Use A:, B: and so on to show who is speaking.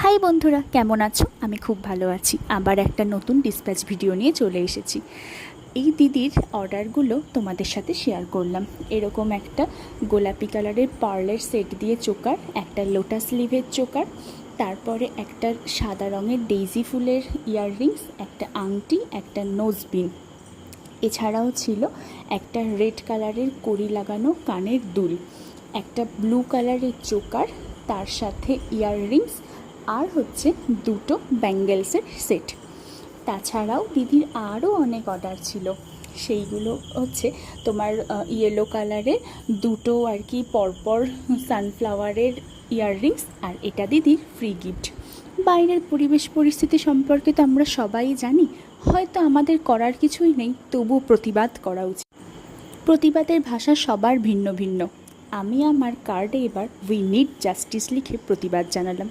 A: High বন্ধুরা, কেমন আছো? আমি খুব ভালো আছি। আবার একটা নতুন ডিসপ্যাচ ভিডিও নিয়ে চলে এসেছি। এই দিদির অর্ডারগুলো তোমাদের সাথে শেয়ার করলাম। এরকম একটা গোলাপি কালারের পার্লের সেট দিয়ে চোকার, একটা লোটাস লিভের চোকার, তারপরে একটা সাদা রঙের ডেইজি ফুলের ইয়াররিংস, একটা আংটি, একটা নোজবিন। এছাড়াও ছিল একটা রেড কালারের কড়ি লাগানো কানের দুল, একটা ব্লু কালারের চোকার, তার সাথে ইয়াররিংস, আর হচ্ছে দুটো ব্যাঙ্গেলসের সেট। তাছাড়াও দিদির আরও অনেক অর্ডার ছিল। সেইগুলো হচ্ছে তোমার ইয়েলো কালারের দুটো আর কি পরপর সানফ্লাওয়ারের ইয়াররিংস, আর এটা দিদির ফ্রি গিফট। বাইরের পরিবেশ পরিস্থিতি সম্পর্কে তো আমরা সবাই জানি, হয়তো আমাদের করার কিছুই নেই, তবুও প্রতিবাদ করা উচিত। প্রতিবাদের ভাষা সবার ভিন্ন ভিন্ন। আমি আমার কার্ডে এবার উই নিড জাস্টিস লিখে প্রতিবাদ জানালাম।